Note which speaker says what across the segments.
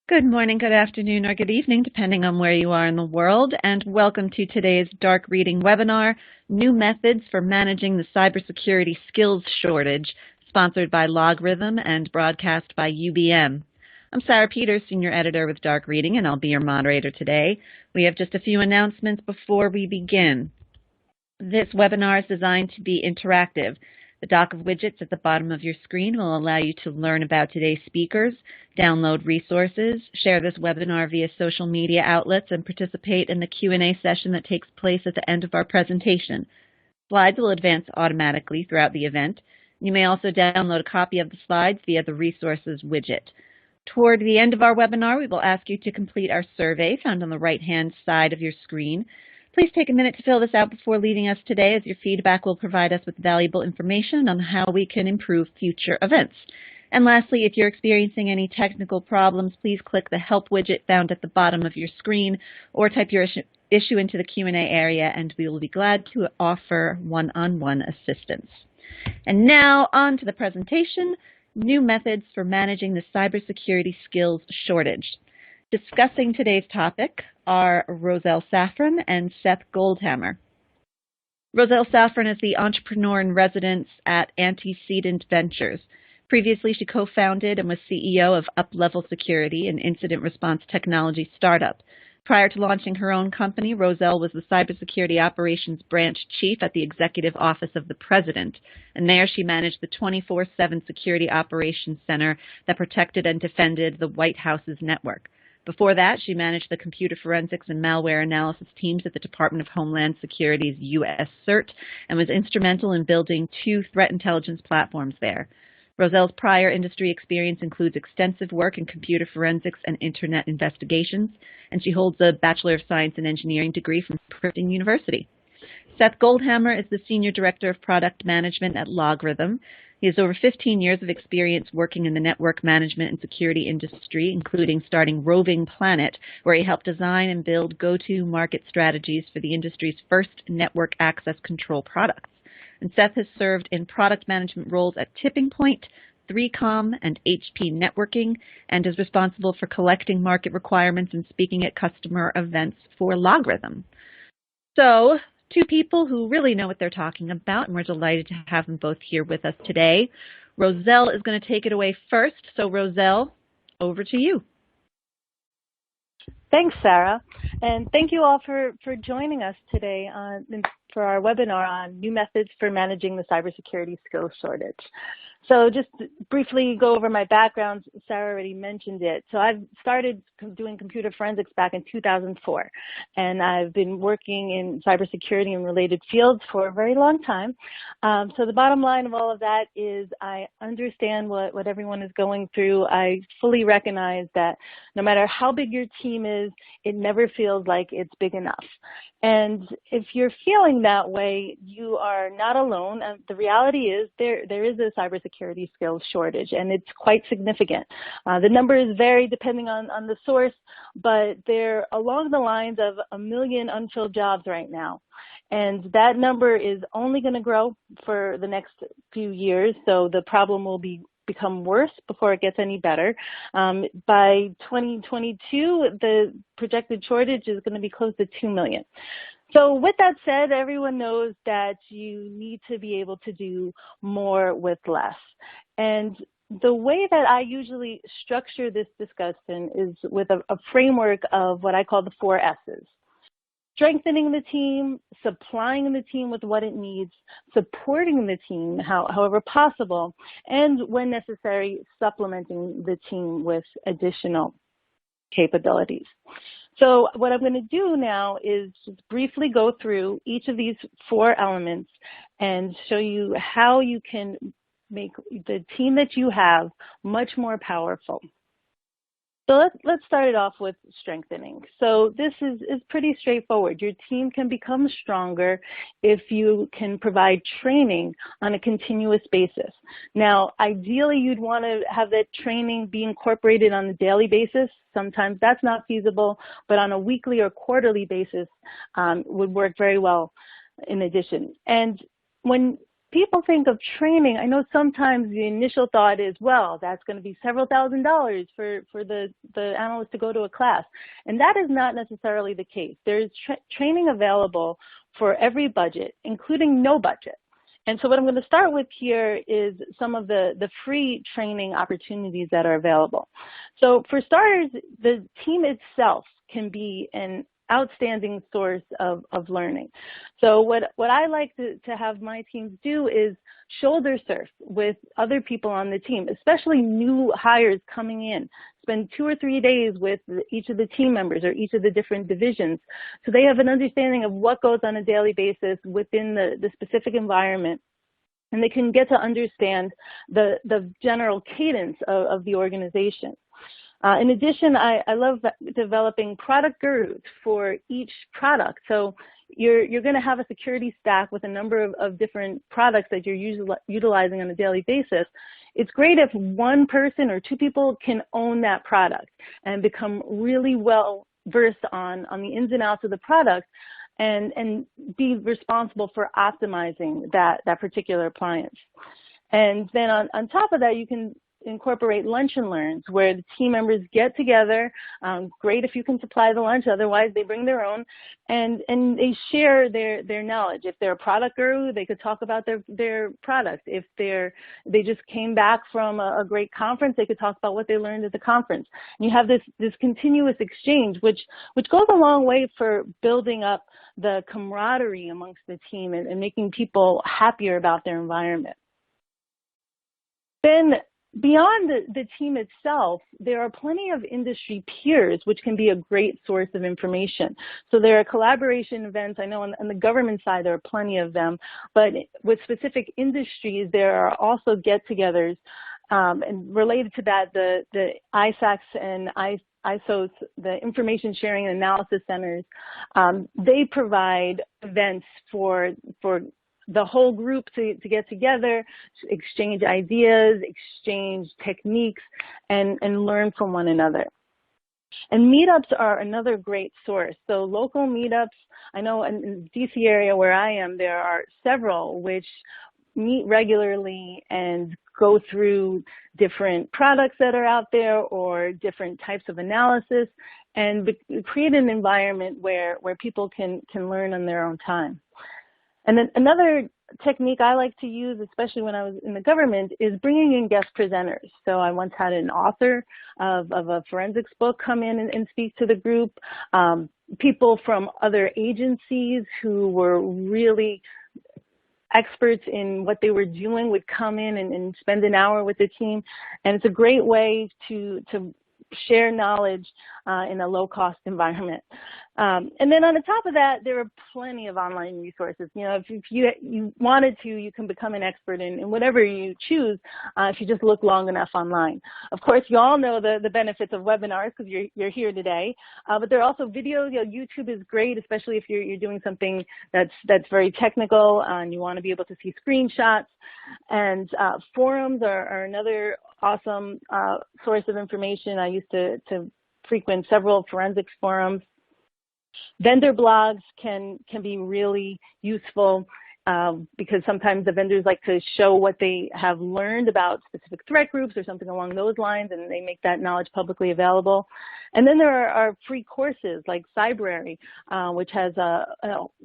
Speaker 1: Good morning, good afternoon, or good evening, depending on where you are in the world, and welcome to today's Dark Reading webinar, New Methods for Managing the Cybersecurity Skills Shortage, sponsored by LogRhythm and broadcast by UBM. I'm Sarah Peters, Senior Editor with Dark Reading, and I'll be your moderator today. We have just a few announcements before we begin. This webinar is designed to be interactive. The dock of widgets at the bottom of your screen will allow you to learn about today's speakers, download resources, share this webinar via social media outlets, and participate in the Q&A session that takes place at the end of our presentation. Slides will advance automatically throughout the event. You may also download a copy of the slides via the Resources widget. Toward the end of our webinar, we will ask you to complete our survey found on the right-hand side of your screen. Please take a minute to fill this out before leaving us today, as your feedback will provide us with valuable information on how we can improve future events. And lastly, if you're experiencing any technical problems, please click the Help widget found at the bottom of your screen or type your issue into the Q&A area, and we will be glad to offer one-on-one assistance. And now on to the presentation, New Methods for Managing the Cybersecurity Skills Shortage. Discussing today's topic are Roselle Safran and Seth Goldhammer. Roselle Safran is the entrepreneur in residence at Antecedent Ventures. Previously, she co-founded and was CEO of UpLevel Security, an incident response technology startup. Prior to launching her own company, Roselle was the Cybersecurity Operations Branch Chief at the Executive Office of the President, and there she managed the 24/7 Security Operations Center that protected and defended the White House's network. Before that, she managed the computer forensics and malware analysis teams at the Department of Homeland Security's U.S. CERT and was instrumental in building 2 threat intelligence platforms there. Roselle's prior industry experience includes extensive work in computer forensics and internet investigations, and she holds a Bachelor of Science in Engineering degree from Princeton University. Seth Goldhammer is the Senior Director of Product Management at LogRhythm. He has over 15 years of experience working in the network management and security industry, including starting Roving Planet, where he helped design and build go-to-market strategies for the industry's first network access control products. And Seth has served in product management roles at Tipping Point, 3Com, and HP Networking, and is responsible for collecting market requirements and speaking at customer events for LogRhythm. So, 2 people who really know what they're talking about, and we're delighted to have them both here with us today. Roselle is going to take it away first. So Roselle, over to you.
Speaker 2: Thanks, Sarah. And thank you all for joining us today for our webinar on New Methods for Managing the Cybersecurity Skills Shortage. So just to briefly go over my background. Sarah already mentioned it. So I've started doing computer forensics back in 2004, and I've been working in cybersecurity and related fields for a very long time. So the bottom line of all of that is I understand what everyone is going through. I fully recognize that no matter how big your team is, it never feels like it's big enough. And if you're feeling that way, you are not alone. The reality is there is a cybersecurity skills shortage, and it's quite significant. The numbers vary depending on the source, but they're along the lines of 1 million unfilled jobs right now. And that number is only going to grow for the next few years, so the problem will become worse before it gets any better. By 2022, the projected shortage is going to be close to 2 million. So with that said, everyone knows that you need to be able to do more with less. And the way that I usually structure this discussion is with a framework of what I call the 4 S's. Strengthening the team, supplying the team with what it needs, supporting the team however possible, and when necessary, supplementing the team with additional capabilities. So what I'm going to do now is just briefly go through each of these 4 elements and show you how you can make the team that you have much more powerful. So let's start it off with strengthening. So this is pretty straightforward. Your team can become stronger if you can provide training on a continuous basis. Now, ideally, you'd want to have that training be incorporated on a daily basis. Sometimes that's not feasible, but on a weekly or quarterly basis would work very well in addition. And when people think of training, I know sometimes the initial thought is, well, that's going to be several $1,000s for the analyst to go to a class. And that is not necessarily the case. There's training available for every budget, including no budget. And so what I'm going to start with here is some of the free training opportunities that are available. So for starters, the team itself can be an outstanding source of learning. So what I like to have my teams do is shoulder surf with other people on the team, especially new hires coming in. Spend 2 or 3 days with each of the team members or each of the different divisions so they have an understanding of what goes on a daily basis within the specific environment. And they can get to understand the general cadence of the organization. In addition, I love developing product gurus for each product. So you're going to have a security stack with a number of different products that you're utilizing on a daily basis. It's great if one person or 2 people can own that product and become really well versed on the ins and outs of the product and be responsible for optimizing that particular appliance. And then on top of that, you can incorporate lunch and learns where the team members get together. Great if you can supply the lunch, otherwise they bring their own, and they share their knowledge. If they're a product guru, they could talk about their product. If they just came back from a great conference, they could talk about what they learned at the conference. And you have this continuous exchange, which goes a long way for building up the camaraderie amongst the team and making people happier about their environment. Then beyond the team itself, there are plenty of industry peers which can be a great source of information. So there are collaboration events. I know on the government side there are plenty of them, but with specific industries there are also get-togethers. And related to that, the ISACs and ISOs, the Information Sharing and Analysis Centers, they provide events for the whole group to get together, exchange ideas, exchange techniques, and learn from one another. And meetups are another great source. So local meetups, I know in the DC area where I am, there are several which meet regularly and go through different products that are out there or different types of analysis and create an environment where people can learn on their own time. And then another technique I like to use, especially when I was in the government, is bringing in guest presenters. So I once had an author of a forensics book come in and speak to the group. People from other agencies who were really experts in what they were doing would come in and spend an hour with the team. And it's a great way to share knowledge in a low-cost environment. And then on the top of that, there are plenty of online resources. You know, if you wanted to, you can become an expert in whatever you choose if you just look long enough online. Of course, you all know the benefits of webinars because you're here today. But there are also videos. You know, YouTube is great, especially if you're doing something that's very technical and you want to be able to see screenshots. And forums are another awesome source of information. I used to frequent several forensics forums. Vendor blogs can be really useful because sometimes the vendors like to show what they have learned about specific threat groups or something along those lines, and they make that knowledge publicly available. And then there are free courses like Cybersecurity, which has a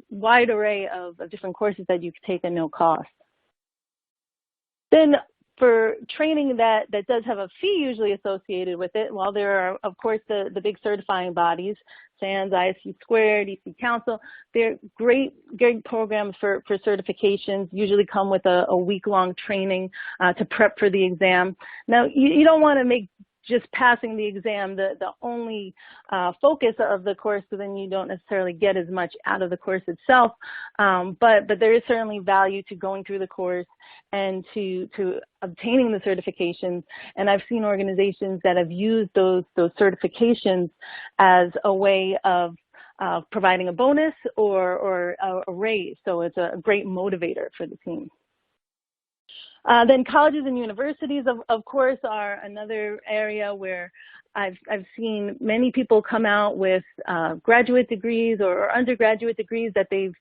Speaker 2: wide array of different courses that you can take at no cost. Then for training that does have a fee usually associated with it, while there are, of course, the big certifying bodies, SANS, ISC Squared, EC Council, they're great programs for certifications, usually come with a week-long training to prep for the exam. Now, you don't want to make just passing the exam the only focus of the course, so then you don't necessarily get as much out of the course itself. But there is certainly value to going through the course and to obtaining the certifications. And I've seen organizations that have used those certifications as a way of providing a bonus or a raise. So it's a great motivator for the team. Then colleges and universities, of course, are another area where I've seen many people come out with graduate degrees or undergraduate degrees that they've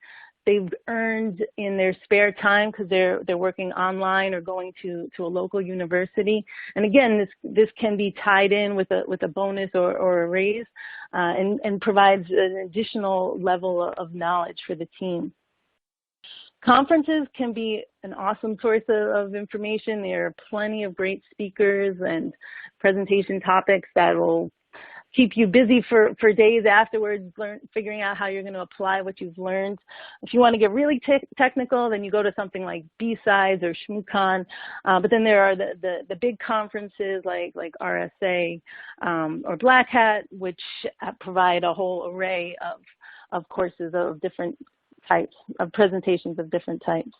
Speaker 2: they've earned in their spare time because they're working online or going to a local university. And again, this can be tied in with a bonus or a raise, and provides an additional level of knowledge for the team. Conferences can be an awesome source of information. There are plenty of great speakers and presentation topics that will keep you busy for days afterwards, figuring out how you're going to apply what you've learned. If you want to get really technical, then you go to something like B-Sides or ShmooCon. But then there are the big conferences like RSA or Black Hat, which provide a whole array of courses of different types, of presentations of different types.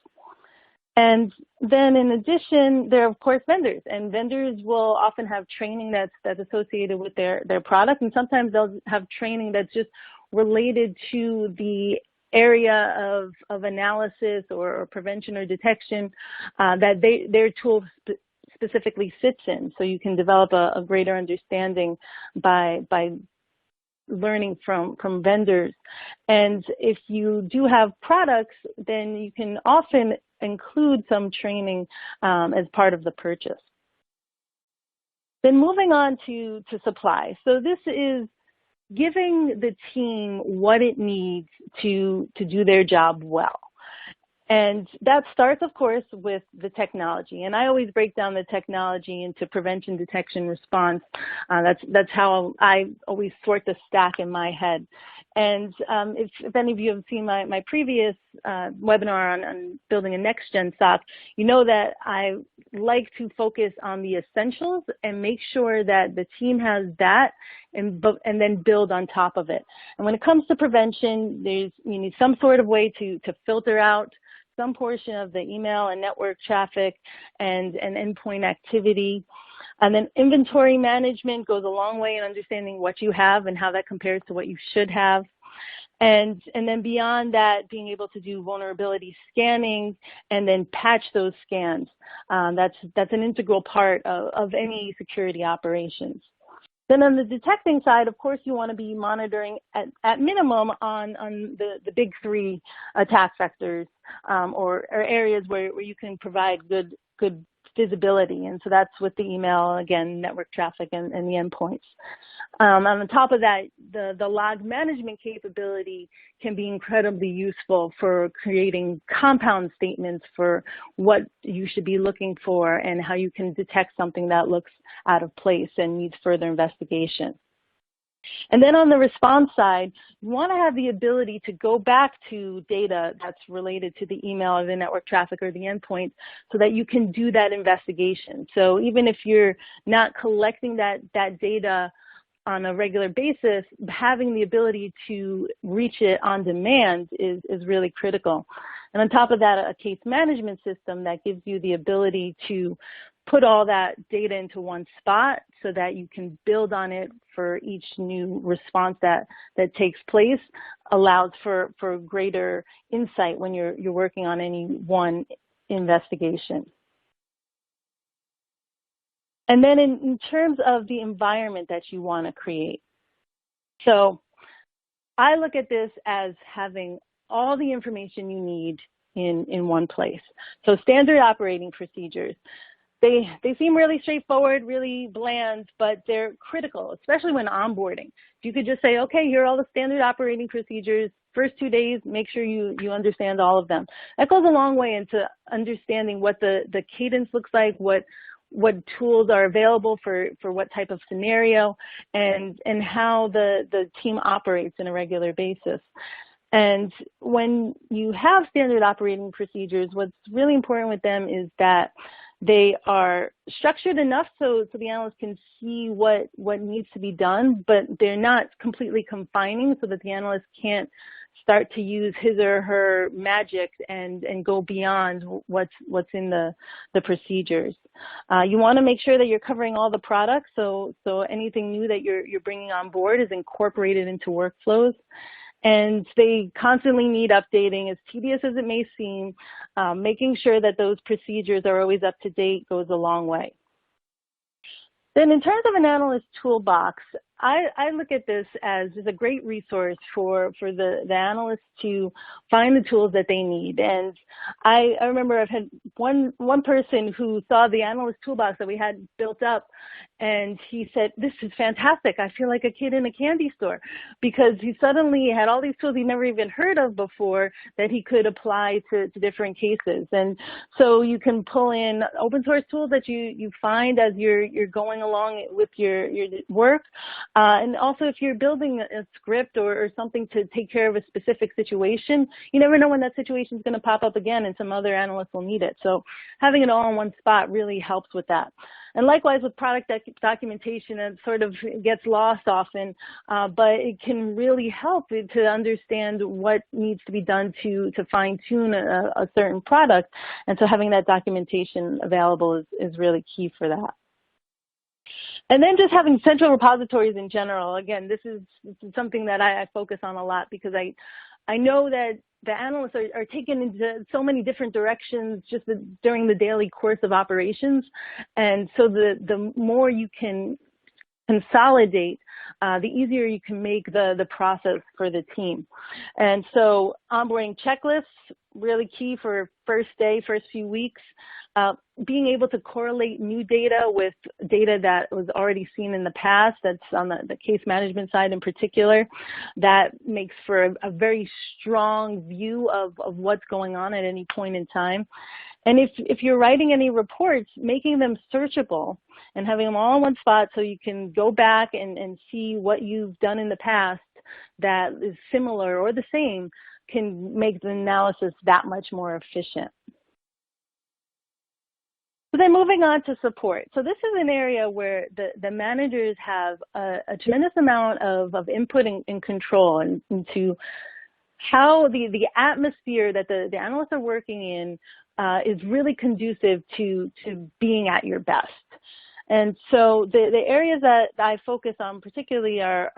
Speaker 2: And then in addition, there are of course vendors, and vendors will often have training that's associated with their product, and sometimes they'll have training that's just related to the area of analysis or prevention or detection that their tool specifically sits in. So you can develop a greater understanding by learning from vendors. And if you do have products, then you can often include some training as part of the purchase. Then moving on to supply. So this is giving the team what it needs to do their job well. And that starts, of course, with the technology. And I always break down the technology into prevention, detection, response. That's how I always sort the stack in my head. And if any of you have seen my previous webinar on building a next-gen SOC, you know that I like to focus on the essentials and make sure that the team has that and then build on top of it. And when it comes to prevention, you need some sort of way to filter out some portion of the email and network traffic and endpoint activity. And then inventory management goes a long way in understanding what you have and how that compares to what you should have. And then beyond that, being able to do vulnerability scanning and then patch those scans. That's an integral part of any security operations. Then on the detecting side, of course, you want to be monitoring at minimum on the big three attack vectors or areas where you can provide good visibility. And so that's with the email, again, network traffic and the endpoints. On the top of that, the log management capability can be incredibly useful for creating compound statements for what you should be looking for and how you can detect something that looks out of place and needs further investigation. And then on the response side, you want to have the ability to go back to data that's related to the email or the network traffic or the endpoint so that you can do that investigation. So even if you're not collecting that data on a regular basis, having the ability to reach it on demand is really critical. And on top of that, a case management system that gives you the ability to put all that data into one spot so that you can build on it for each new response that takes place allows for greater insight when you're working on any one investigation. And then in terms of the environment that you want to create. So I look at this as having all the information you need in one place. So standard operating procedures. They seem really straightforward, really bland, but they're critical, especially when onboarding. If you could just say, okay, here are all the standard operating procedures, first 2 days, make sure you understand all of them. That goes a long way into understanding what the cadence looks like, what tools are available for what type of scenario, and how the team operates on a regular basis. And when you have standard operating procedures, what's really important with them is that they are structured enough so the analyst can see what needs to be done, but they're not completely confining so that the analyst can't start to use his or her magic and go beyond what's in the procedures. You want to make sure that you're covering all the products, so anything new that you're bringing on board is incorporated into workflows. And they constantly need updating, as tedious as it may seem. Making sure that those procedures are always up to date goes a long way. Then in terms of an analyst toolbox, I look at this as a great resource for the analysts to find the tools that they need. And I remember I've had one person who saw the analyst toolbox that we had built up, and he said, "This is fantastic. I feel like a kid in a candy store," because he suddenly had all these tools he'd never even heard of before that he could apply to different cases. And so you can pull in open source tools that you find as you're going along with your work. And also, if you're building a script or something to take care of a specific situation, you never know when that situation is going to pop up again and some other analyst will need it. So having it all in one spot really helps with that. And likewise with product documentation, it sort of gets lost often, but it can really help to understand what needs to be done to fine-tune a certain product. And so having that documentation available is really key for that. And then just having central repositories in general. Again, this is something that I focus on a lot because I know that the analysts are taken into so many different directions just during the daily course of operations. And so the more you can consolidate, the easier you can make the process for the team. And so onboarding checklists, really key for first day, first few weeks. Being able to correlate new data with data that was already seen in the past, that's on the case management side in particular, that makes for a very strong view of what's going on at any point in time. And if you're writing any reports, making them searchable and having them all in one spot so you can go back and see what you've done in the past that is similar or the same can make the analysis that much more efficient. So then moving on to support. So this is an area where the managers have a tremendous amount of input and control into how the atmosphere that the analysts are working in is really conducive to being at your best. And so the areas that I focus on particularly are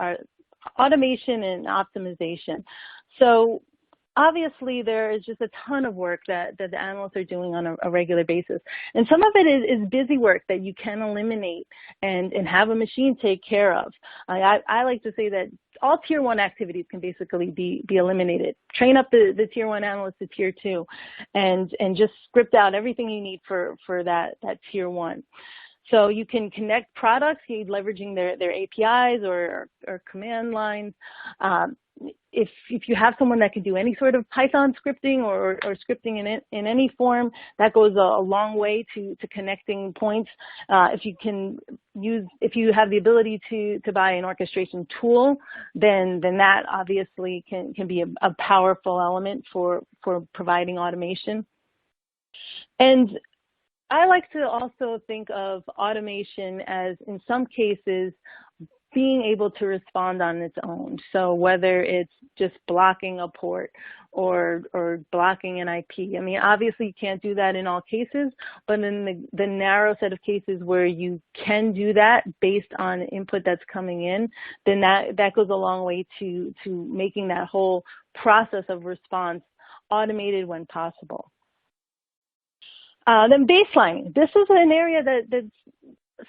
Speaker 2: automation and optimization. So obviously, there is just a ton of work that the analysts are doing on a regular basis. And some of it is busy work that you can eliminate and have a machine take care of. I like to say that all tier 1 activities can basically be eliminated. Train up the tier 1 analyst to tier 2 and just script out everything you need for that tier 1. So you can connect products, leveraging their APIs or command lines. If you have someone that can do any sort of Python scripting or scripting in any form, that goes a long way to connecting points. If you have the ability to buy an orchestration tool, then that obviously can be a powerful element for providing automation. And I like to also think of automation as, in some cases, being able to respond on its own. So whether it's just blocking a port or blocking an IP. I mean, obviously you can't do that in all cases, but in the narrow set of cases where you can do that based on input that's coming in, then that goes a long way to making that whole process of response automated when possible. Then baselining. This is an area that's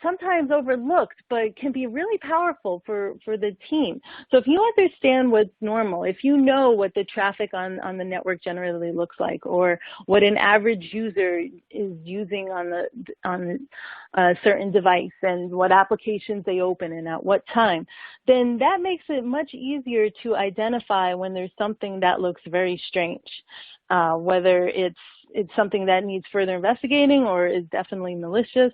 Speaker 2: sometimes overlooked, but can be really powerful for the team. So if you understand what's normal, if you know what the traffic on the network generally looks like, or what an average user is using on a certain device and what applications they open and at what time, then that makes it much easier to identify when there's something that looks very strange, whether it's something that needs further investigating or is definitely malicious.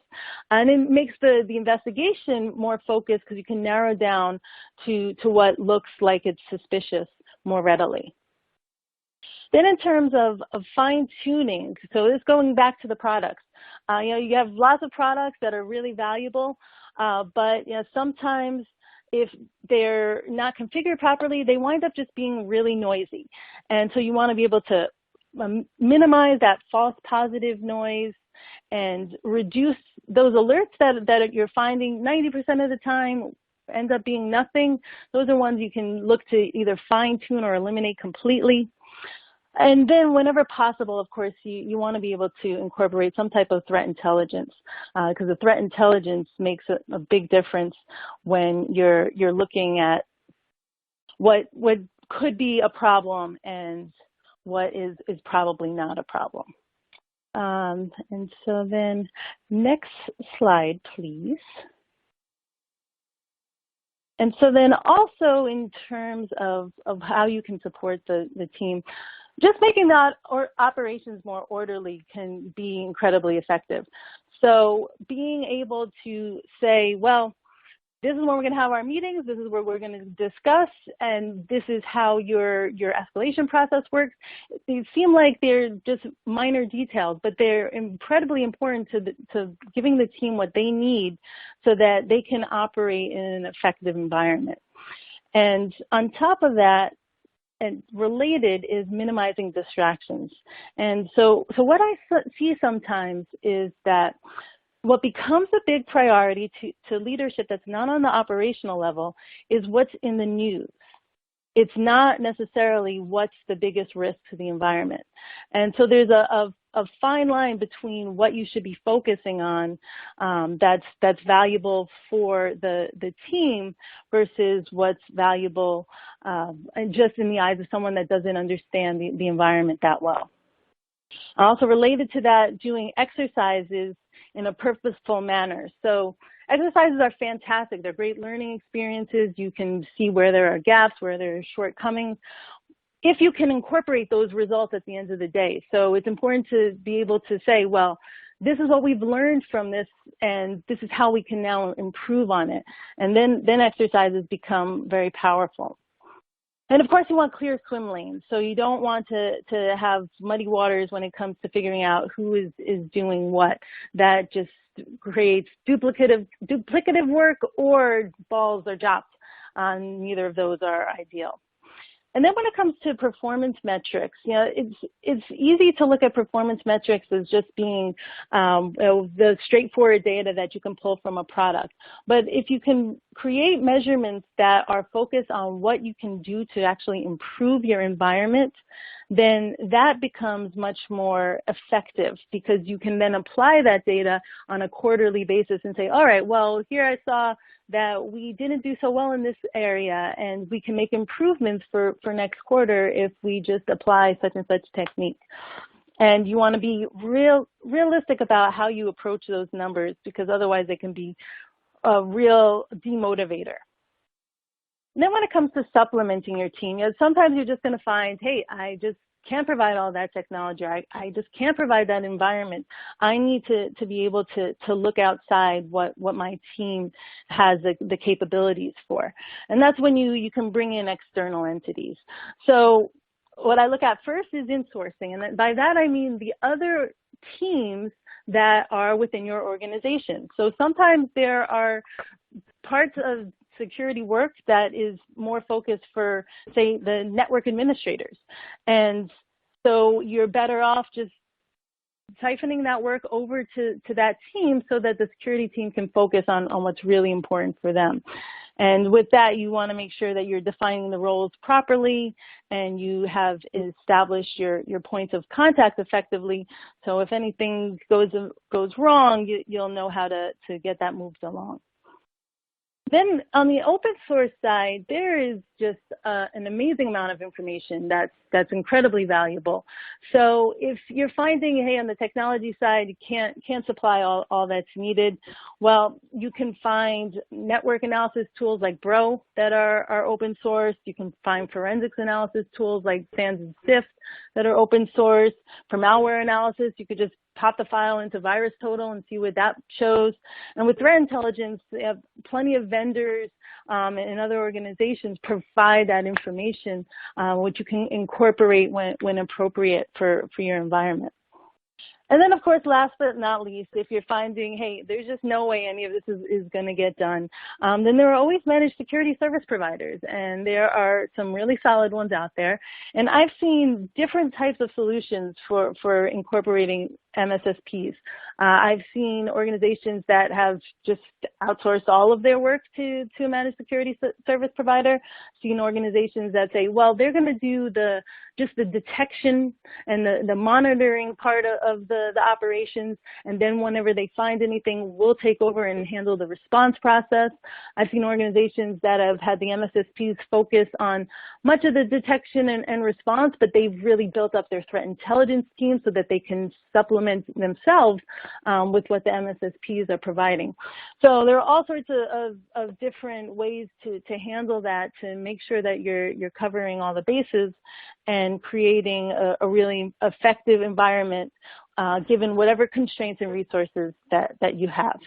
Speaker 2: And it makes the investigation more focused because you can narrow down to what looks like it's suspicious more readily. Then in terms of fine-tuning, so this going back to the products, you have lots of products that are really valuable, but sometimes if they're not configured properly, they wind up just being really noisy. And so you want to be able to minimize that false positive noise and reduce those alerts that you're finding 90% of the time end up being nothing. Those are ones you can look to either fine tune or eliminate completely. And then whenever possible, of course, you want to be able to incorporate some type of threat intelligence, because the threat intelligence makes a big difference when you're looking at what could be a problem and what is probably not a problem. And so then next slide, please. And so then also in terms of how you can support the team, just making that operations more orderly can be incredibly effective. So being able to say, well, this is when we're going to have our meetings, this is where we're going to discuss, and this is how your escalation process works. They seem like they're just minor details, but they're incredibly important to giving the team what they need so that they can operate in an effective environment. And on top of that, and related, is minimizing distractions. And so what I see sometimes is that what becomes a big priority to leadership that's not on the operational level is what's in the news. It's not necessarily what's the biggest risk to the environment. And so there's a fine line between what you should be focusing on that's valuable for the team versus what's valuable and just in the eyes of someone that doesn't understand the environment that well. Also related to that, doing exercises in a purposeful manner. So exercises are fantastic. They're great learning experiences. You can see where there are gaps, where there are shortcomings, if you can incorporate those results at the end of the day. So it's important to be able to say, well, this is what we've learned from this, and this is how we can now improve on it. And then exercises become very powerful. And of course, you want clear swim lanes. So you don't want to have muddy waters when it comes to figuring out who is doing what. That just creates duplicative work or balls or drops. Neither of those are ideal. And then when it comes to performance metrics, it's easy to look at performance metrics as just being the straightforward data that you can pull from a product. But if you can create measurements that are focused on what you can do to actually improve your environment, then that becomes much more effective, because you can then apply that data on a quarterly basis and say, all right, well, here I saw that we didn't do so well in this area, and we can make improvements for next quarter if we just apply such and such technique. And you want to be realistic about how you approach those numbers, because otherwise they can be a real demotivator. And then when it comes to supplementing your team, sometimes you're just going to find, hey, I just can't provide all that technology. I just can't provide that environment. I need to be able to look outside what my team has the capabilities for. And that's when you can bring in external entities. So what I look at first is insourcing. And by that I mean the other teams that are within your organization. So sometimes there are parts of security work that is more focused for, say, the network administrators. And so you're better off just siphoning that work over to that team so that the security team can focus on what's really important for them. And with that, you want to make sure that you're defining the roles properly and you have established your points of contact effectively. So if anything goes wrong, you'll know how to get that moved along. Then on the open source side, there is just an amazing amount of information that's incredibly valuable. So if you're finding, hey, on the technology side, you can't supply all that's needed, well, you can find network analysis tools like Bro that are open source. You can find forensics analysis tools like SANS and SIFT that are open source. For malware analysis, you could just pop the file into VirusTotal and see what that shows. And with threat intelligence, they have plenty of vendors and other organizations provide that information, which you can incorporate when appropriate for your environment. And then, of course, last but not least, if you're finding, hey, there's just no way any of this is going to get done, then there are always managed security service providers, and there are some really solid ones out there. And I've seen different types of solutions for incorporating MSSPs. I've seen organizations that have just outsourced all of their work to a managed security service provider. I've seen organizations that say, well, they're going to do just the detection and the monitoring part of the operations, and then whenever they find anything, we'll take over and handle the response process. I've seen organizations that have had the MSSPs focus on much of the detection and response, but they've really built up their threat intelligence team so that they can supplement themselves with what the MSSPs are providing. So there are all sorts of different ways to handle that, to make sure that you're covering all the bases and creating a really effective environment given whatever constraints and resources that you have.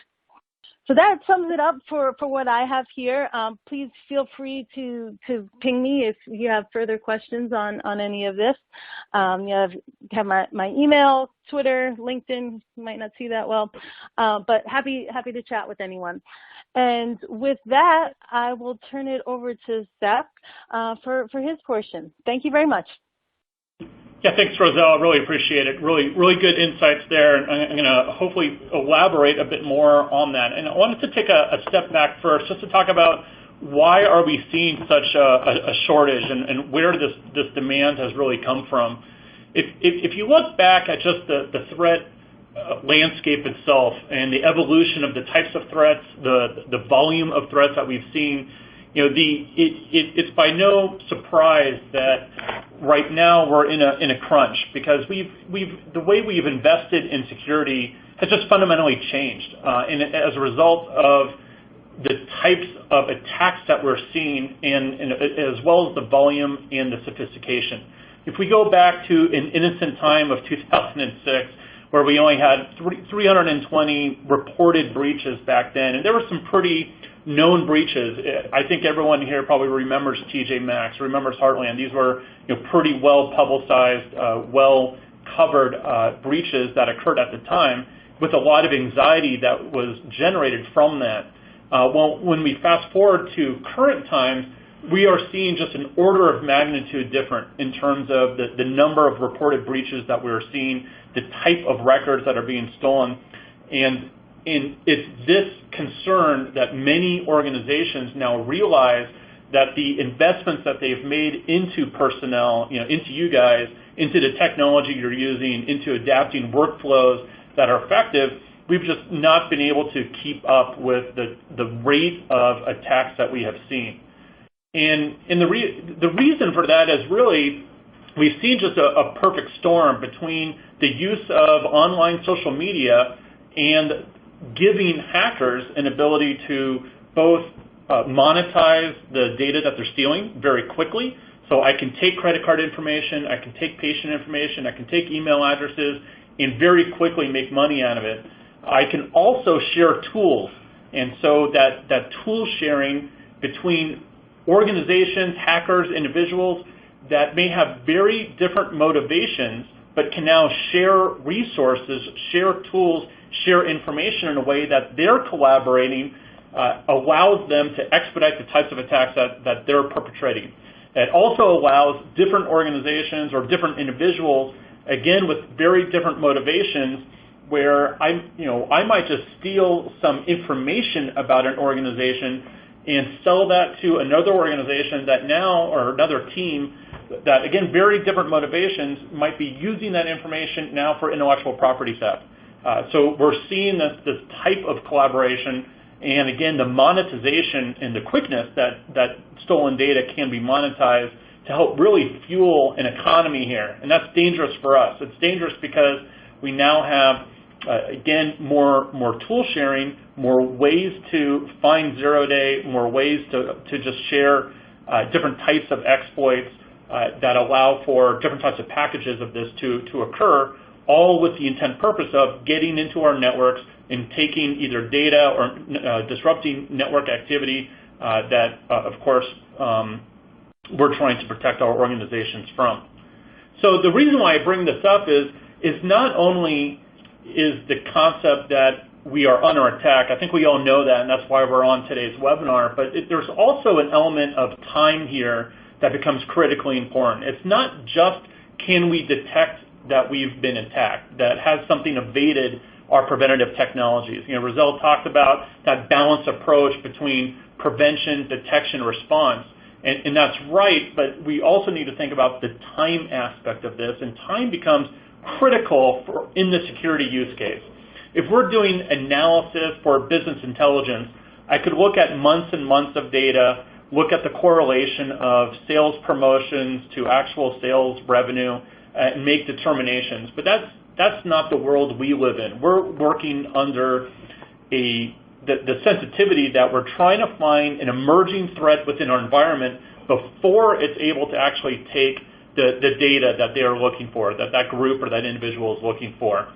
Speaker 2: So that sums it up for what I have here. Please feel free to ping me if you have further questions on any of this. You have my email, Twitter, LinkedIn. You might not see that well, but happy to chat with anyone. And with that, I will turn it over to Seth for his portion. Thank you very much.
Speaker 3: Yeah, thanks, Roselle. I really appreciate it. Really good insights there. And I'm going to hopefully elaborate a bit more on that. And I wanted to take a step back first just to talk about why are we seeing such a shortage and where this demand has really come from. If you look back at just the threat landscape itself and the evolution of the types of threats, the volume of threats that we've seen, it's by no surprise that right now we're in a crunch, because the way we've invested in security has just fundamentally changed, and as a result of the types of attacks that we're seeing, and as well as the volume and the sophistication. If we go back to an innocent time of 2006, where we only had 320 reported breaches back then, and there were some pretty known breaches. I think everyone here probably remembers TJ Maxx, remembers Heartland. These were pretty well publicized, well covered breaches that occurred at the time, with a lot of anxiety that was generated from that. Well, when we fast forward to current times, we are seeing just an order of magnitude different in terms of the number of reported breaches that we're seeing, the type of records that are being stolen. And it's this concern that many organizations now realize that the investments that they've made into personnel, into you guys, into the technology you're using, into adapting workflows that are effective, we've just not been able to keep up with the rate of attacks that we have seen. And the reason for that is really we've seen just a perfect storm between the use of online social media and giving hackers an ability to both monetize the data that they're stealing very quickly. So I can take credit card information, I can take patient information, I can take email addresses, and very quickly make money out of it. I can also share tools, and so that tool sharing between organizations, hackers, individuals that may have very different motivations, but can now share resources, share tools, share information in a way that they're collaborating, allows them to expedite the types of attacks that they're perpetrating. It also allows different organizations or different individuals, again with very different motivations, where I might just steal some information about an organization and sell that to another organization that now, or another team, that again, very different motivations, might be using that information now for intellectual property theft. So we're seeing this type of collaboration, and again, the monetization and the quickness that stolen data can be monetized to help really fuel an economy here. And that's dangerous for us. It's dangerous because we now have, again, more tool sharing, more ways to find zero-day, more ways to just share different types of exploits that allow for different types of packages of this to occur, all with the intent purpose of getting into our networks and taking either data or disrupting network activity that, of course, we're trying to protect our organizations from. So the reason why I bring this up is not only is the concept that we are under attack. I think we all know that, and that's why we're on today's webinar. But there's also an element of time here that becomes critically important. It's not just can we detect that we've been attacked, that has something evaded our preventative technologies. Roselle talked about that balanced approach between prevention, detection, response. And that's right, but we also need to think about the time aspect of this, and time becomes critical in the security use case. If we're doing analysis for business intelligence, I could look at months and months of data, look at the correlation of sales promotions to actual sales revenue, and make determinations. But that's not the world we live in. We're working under the sensitivity that we're trying to find an emerging threat within our environment before it's able to actually take the data that they are looking for, that group or that individual is looking for.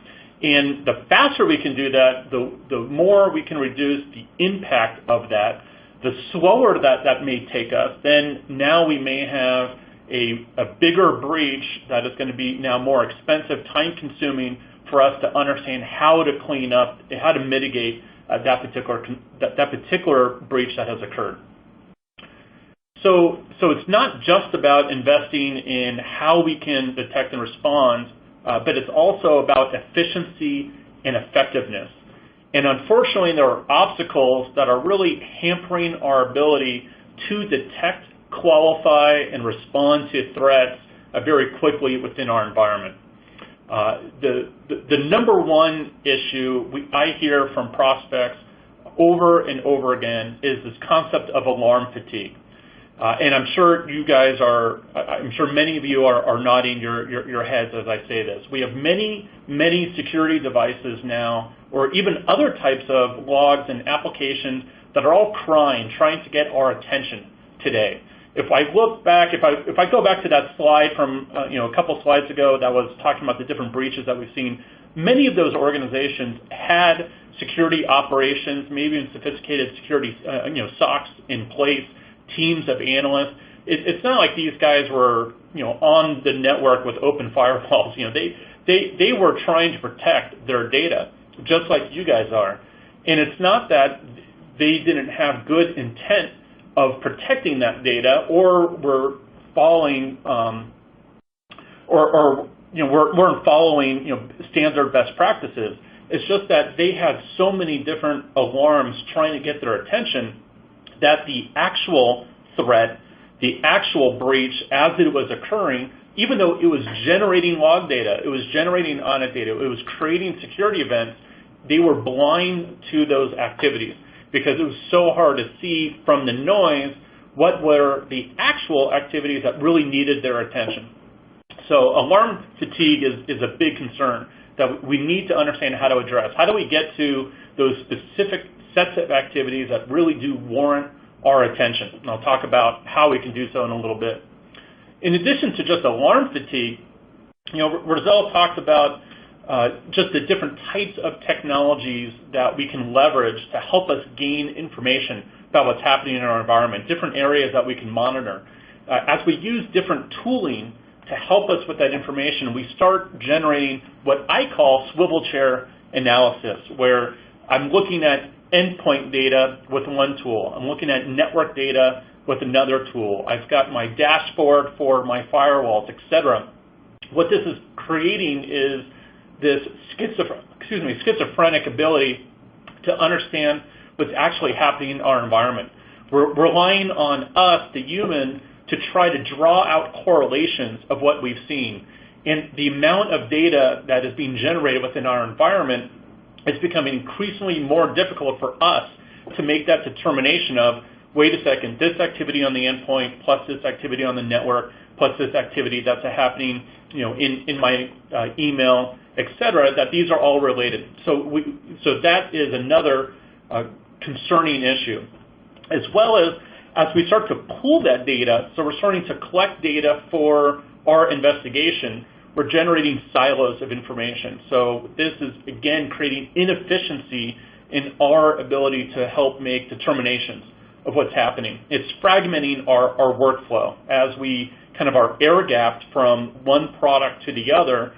Speaker 3: And the faster we can do that, the more we can reduce the impact of that. The slower that may take us, then now we may have a bigger breach that is going to be now more expensive, time-consuming for us to understand how to clean up, how to mitigate that particular breach that has occurred. So it's not just about investing in how we can detect and respond, but it's also about efficiency and effectiveness. And unfortunately, there are obstacles that are really hampering our ability to detect, qualify, and respond to threats very quickly within our environment. The number one issue I hear from prospects over and over again is this concept of alarm fatigue. And I'm sure you guys I'm sure many of you are nodding your heads as I say this. We have many security devices now, or even other types of logs and applications that are all trying to get our attention today. If I look back, if I go back to that slide from a couple slides ago that was talking about the different breaches that we've seen, many of those organizations had security operations, maybe even sophisticated security SOCs in place, teams of analysts. It's not like these guys were on the network with open firewalls. They were trying to protect their data, just like you guys are. And it's not that they didn't have good intent of protecting that data, or were following, weren't following standard best practices. It's just that they had so many different alarms trying to get their attention that the actual threat, the actual breach as it was occurring, even though it was generating log data, it was generating audit data, it was creating security events, they were blind to those activities because it was so hard to see from the noise what were the actual activities that really needed their attention. So alarm fatigue is a big concern that we need to understand how to address. How do we get to those specific sets of activities that really do warrant our attention? And I'll talk about how we can do so in a little bit. In addition to just alarm fatigue, Roselle talked about just the different types of technologies that we can leverage to help us gain information about what's happening in our environment, different areas that we can monitor. As we use different tooling to help us with that information, we start generating what I call swivel chair analysis, where I'm looking at endpoint data with one tool. I'm looking at network data with another tool. I've got my dashboard for my firewalls, etc. What this is creating is this schizophrenic ability to understand what's actually happening in our environment. We're relying on us, the human, to try to draw out correlations of what we've seen. And the amount of data that is being generated within our environment is becoming increasingly more difficult for us to make that determination of, wait a second, this activity on the endpoint plus this activity on the network plus this activity that's happening in my email, etc., that these are all related. So that is another concerning issue. As well as we start to pull that data, so we're starting to collect data for our investigation, we're generating silos of information. So this is, again, creating inefficiency in our ability to help make determinations of what's happening. It's fragmenting our workflow as we kind of are air-gapped from one product to the other,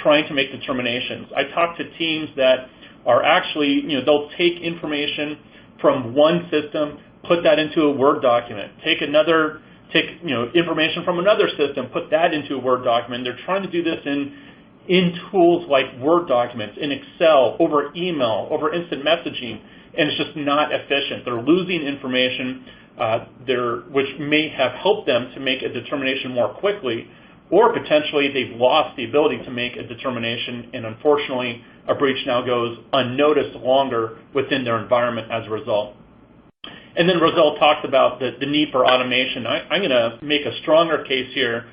Speaker 3: trying to make determinations. I talk to teams that are actually, they'll take information from one system, put that into a Word document, take information from another system, put that into a Word document. They're trying to do this in in tools like Word documents, in Excel, over email, over instant messaging, and it's just not efficient. They're losing information which may have helped them to make a determination more quickly, or potentially they've lost the ability to make a determination, and unfortunately a breach now goes unnoticed longer within their environment as a result. And then Roselle talked about the need for automation. I'm going to make a stronger case here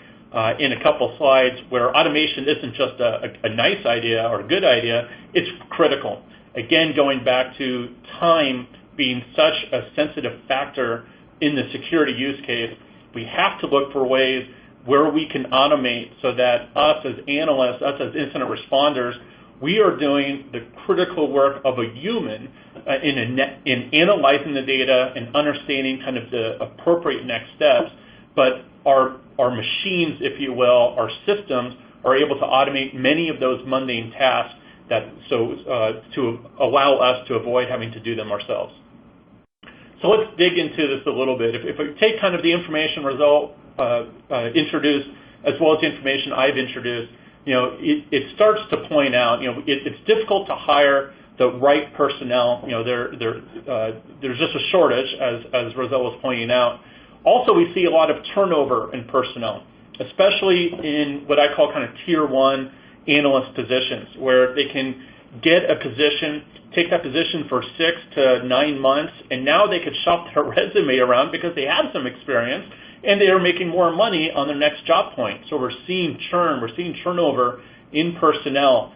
Speaker 3: in a couple slides where automation isn't just a nice idea or a good idea, it's critical. Again, going back to time being such a sensitive factor in the security use case, we have to look for ways where we can automate so that us as analysts, us as incident responders, we are doing the critical work of a human in analyzing the data and understanding kind of the appropriate next steps, but our machines, if you will, our systems are able to automate many of those mundane tasks to allow us to avoid having to do them ourselves. So let's dig into this a little bit. If we take kind of the information Roselle introduced as well as the information I've introduced, it starts to point out, it's difficult to hire the right personnel. There's just a shortage, as Roselle was pointing out. Also, we see a lot of turnover in personnel, especially in what I call kind of tier 1 analyst positions, where they can get a position, take that position for 6 to 9 months, and now they could shop their resume around because they have some experience and they are making more money on their next job point. So we're seeing churn, we're seeing turnover in personnel,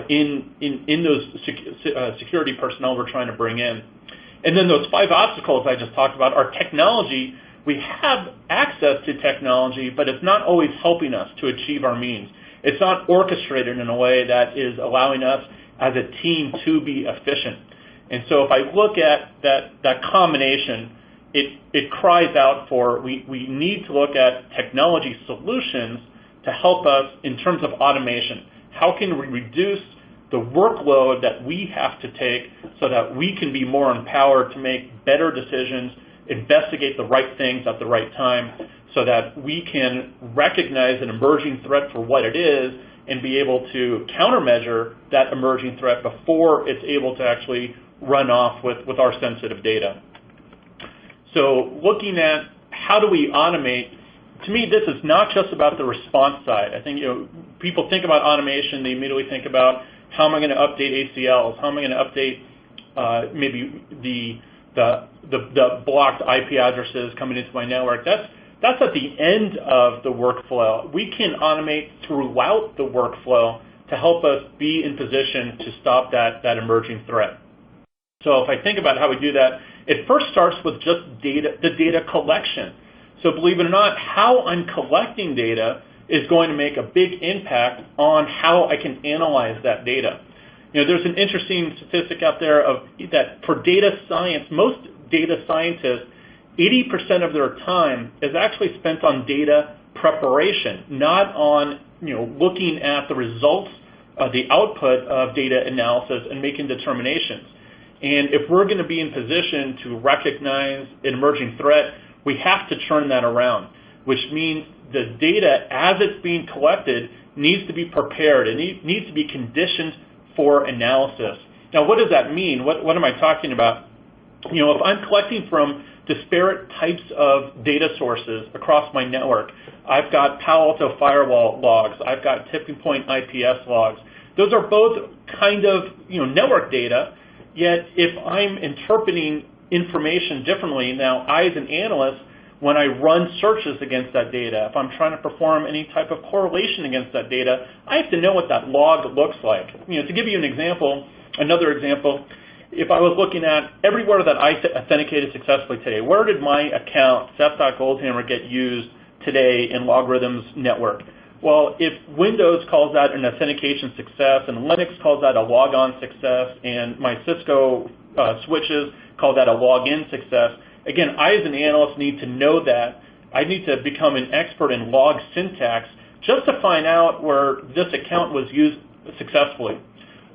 Speaker 3: in those security personnel we're trying to bring in. And then those 5 obstacles I just talked about are technology. We have access to technology, but it's not always helping us to achieve our means. It's not orchestrated in a way that is allowing us as a team to be efficient. And so if I look at that combination, it cries out for we need to look at technology solutions to help us in terms of automation. How can we reduce the workload that we have to take so that we can be more empowered to make better decisions, investigate the right things at the right time, so that we can recognize an emerging threat for what it is and be able to countermeasure that emerging threat before it's able to actually run off with our sensitive data. So looking at how do we automate, to me this is not just about the response side. I think people think about automation, they immediately think about how am I going to update ACLs, how am I going to update maybe the blocked IP addresses coming into my network. That's at the end of the workflow. We can automate throughout the workflow to help us be in position to stop that emerging threat. So if I think about how we do that, it first starts with just the data collection. So believe it or not, how I'm collecting data is going to make a big impact on how I can analyze that data. There's an interesting statistic out there that for data science, most data scientists, 80% of their time is actually spent on data preparation, not on looking at the results, the output of data analysis and making determinations. And if we're going to be in position to recognize an emerging threat, we have to turn that around, which means the data as it's being collected needs to be prepared. It needs to be conditioned for analysis. Now, what does that mean? What am I talking about? If I'm collecting from disparate types of data sources across my network, I've got Palo Alto firewall logs, I've got tipping point IPS logs. Those are both kind of network data, yet if I'm interpreting information differently, now I as an analyst, when I run searches against that data, if I'm trying to perform any type of correlation against that data, I have to know what that log looks like. To give you an example, another example, if I was looking at everywhere that I authenticated successfully today, where did my account, Seth.Goldhammer, get used today in LogRhythm's network? Well, if Windows calls that an authentication success and Linux calls that a logon success and my Cisco switches call that a login success, again, I as an analyst need to know that. I need to become an expert in log syntax just to find out where this account was used successfully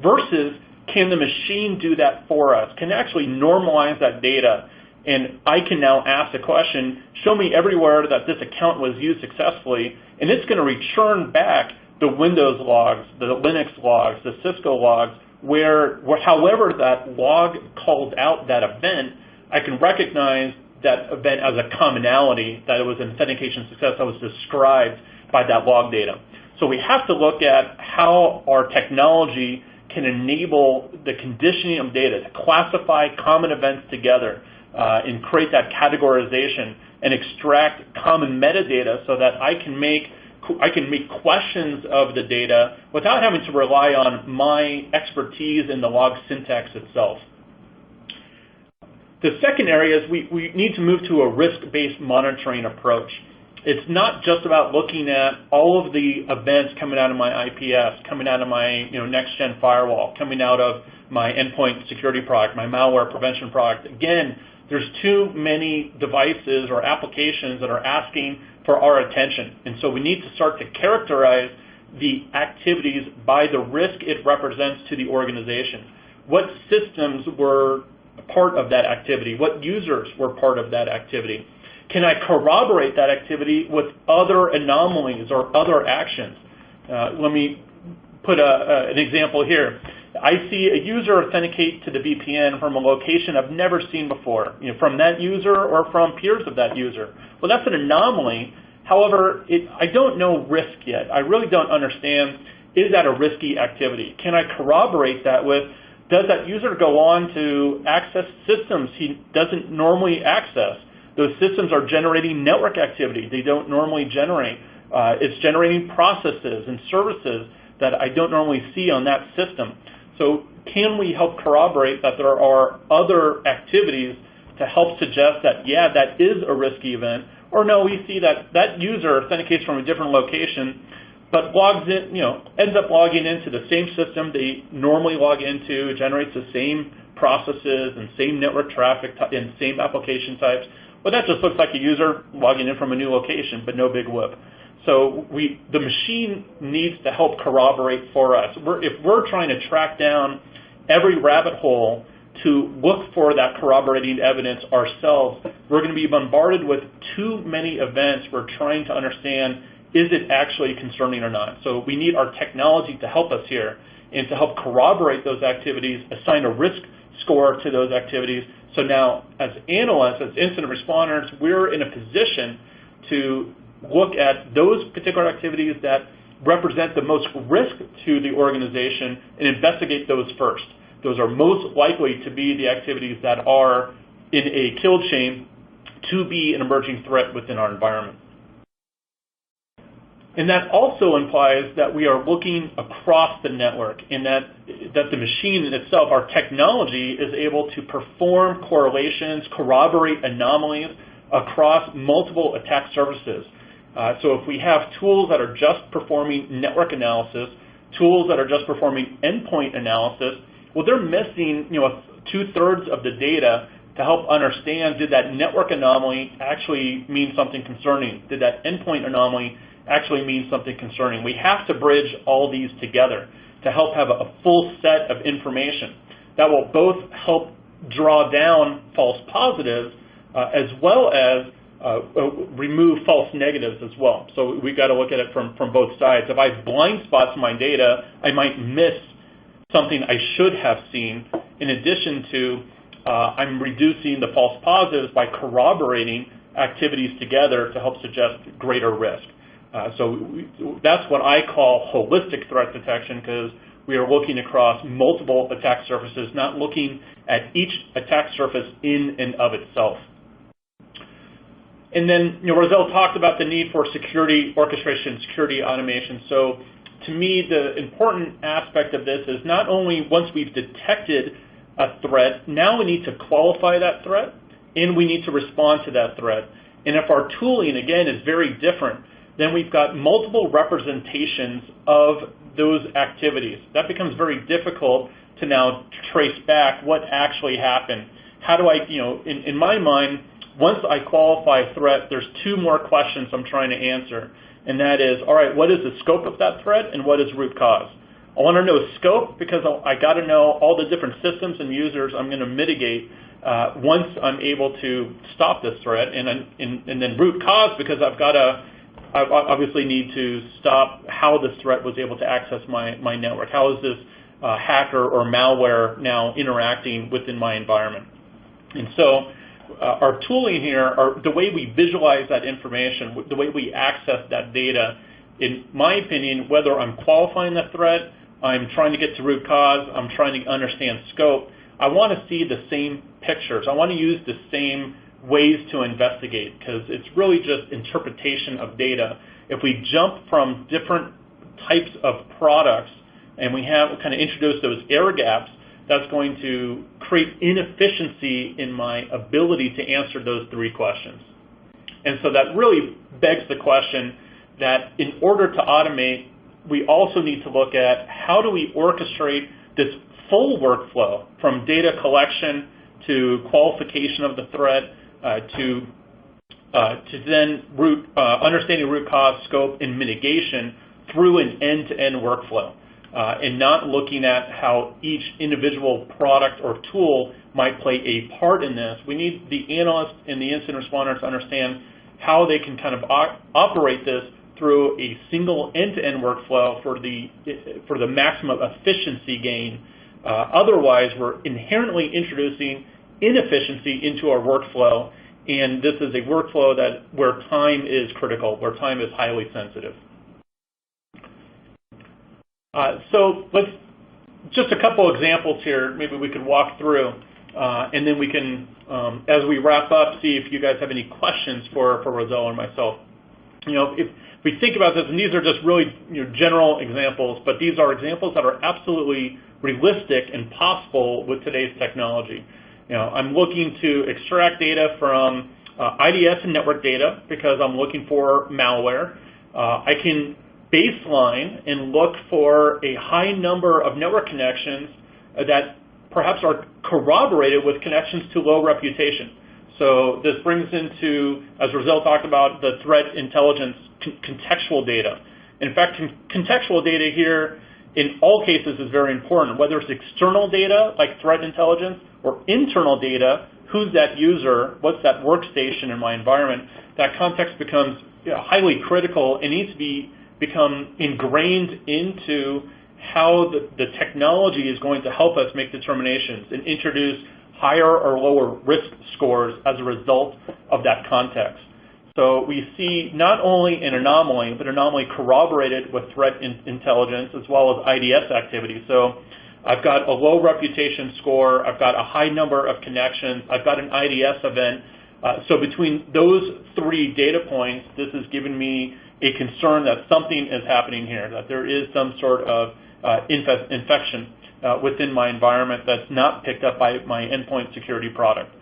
Speaker 3: versus can the machine do that for us? Can it actually normalize that data? And I can now ask the question, show me everywhere that this account was used successfully, and it's going to return back the Windows logs, the Linux logs, the Cisco logs, where however that log calls out that event, I can recognize that event as a commonality, that it was an authentication success that was described by that log data. So we have to look at how our technology can enable the conditioning of data to classify common events together and create that categorization and extract common metadata so that I can make questions of the data without having to rely on my expertise in the log syntax itself. The second area is we need to move to a risk-based monitoring approach. It's not just about looking at all of the events coming out of my IPS, coming out of my next-gen firewall, coming out of my endpoint security product, my malware prevention product. Again, there's too many devices or applications that are asking for our attention. And so we need to start to characterize the activities by the risk it represents to the organization. What systems were part of that activity? What users were part of that activity? Can I corroborate that activity with other anomalies or other actions? Let me put an example here. I see a user authenticate to the VPN from a location I've never seen before, from that user or from peers of that user. Well, that's an anomaly. However, I don't know risk yet. I really don't understand, is that a risky activity? Can I corroborate that with, does that user go on to access systems he doesn't normally access? Those systems are generating network activity they don't normally generate. It's generating processes and services that I don't normally see on that system. So can we help corroborate that there are other activities to help suggest that, yeah, that is a risky event, or no, we see that that user authenticates from a different location, but logs in, ends up logging into the same system they normally log into, generates the same processes and same network traffic and same application types. Well, that just looks like a user logging in from a new location, but no big whoop. So the machine needs to help corroborate for us. If we're trying to track down every rabbit hole to look for that corroborating evidence ourselves, we're going to be bombarded with too many events. We're trying to understand, is it actually concerning or not? So we need our technology to help us here and to help corroborate those activities, assign a risk score to those activities. So now, as analysts, as incident responders, we're in a position to look at those particular activities that represent the most risk to the organization and investigate those first. Those are most likely to be the activities that are in a kill chain to be an emerging threat within our environment. And that also implies that we are looking across the network, and that the machine in itself, our technology, is able to perform correlations, corroborate anomalies across multiple attack surfaces. So if we have tools that are just performing network analysis, tools that are just performing endpoint analysis, well, they're missing 2/3 of the data to help understand, did that network anomaly actually mean something concerning? Did that endpoint anomaly actually mean something concerning? We have to bridge all these together to help have a full set of information that will both help draw down false positives as well as remove false negatives as well. So we've got to look at it from both sides. If I blind spots my data, I might miss something I should have seen, in addition to I'm reducing the false positives by corroborating activities together to help suggest greater risk. So that's what I call holistic threat detection, because we are looking across multiple attack surfaces, not looking at each attack surface in and of itself. And then, Roselle talked about the need for security orchestration, security automation. So to me, the important aspect of this is not only once we've detected a threat, now we need to qualify that threat, and we need to respond to that threat. And if our tooling, again, is very different, then we've got multiple representations of those activities. That becomes very difficult to now trace back what actually happened. How do I, in my mind, once I qualify a threat, there's two more questions I'm trying to answer. And that is, all right, what is the scope of that threat and what is root cause? I want to know scope because I got to know all the different systems and users I'm going to mitigate once I'm able to stop this threat. And then root cause because I've got to I obviously need to stop how this threat was able to access my network. How is this hacker or malware now interacting within my environment? And so our tooling here, the way we visualize that information, the way we access that data, in my opinion, whether I'm qualifying the threat, I'm trying to get to root cause, I'm trying to understand scope, I want to see the same pictures. I want to use the same ways to investigate, because it's really just interpretation of data. If we jump from different types of products and we have kind of introduce those air gaps, that's going to create inefficiency in my ability to answer those three questions. And so that really begs the question that in order to automate, we also need to look at how do we orchestrate this full workflow from data collection to qualification of the threat to then understanding root cause, scope, and mitigation through an end-to-end workflow, and not looking at how each individual product or tool might play a part in this. We need the analysts and the incident responders to understand how they can kind of operate this through a single end-to-end workflow for the maximum efficiency gain. Otherwise, we're inherently introducing inefficiency into our workflow, and this is a workflow where time is critical, where time is highly sensitive. So let's just a couple examples here. Maybe we could walk through, and then we can, as we wrap up, see if you guys have any questions for Roselle or myself. If we think about this, and these are just really general examples, but these are examples that are absolutely realistic and possible with today's technology. I'm looking to extract data from IDS and network data because I'm looking for malware. I can baseline and look for a high number of network connections that perhaps are corroborated with connections to low reputation. So this brings into, as Roselle talked about, the threat intelligence contextual data. In fact, contextual data here in all cases is very important, whether it's external data like threat intelligence or internal data, who's that user, what's that workstation in my environment. That context becomes highly critical and needs to become ingrained into how the technology is going to help us make determinations and introduce higher or lower risk scores as a result of that context. So we see not only an anomaly, but anomaly corroborated with threat intelligence as well as IDS activity. So I've got a low reputation score, I've got a high number of connections, I've got an IDS event. So between those three data points, this has given me a concern that something is happening here, that there is some sort of infection within my environment that's not picked up by my endpoint security product.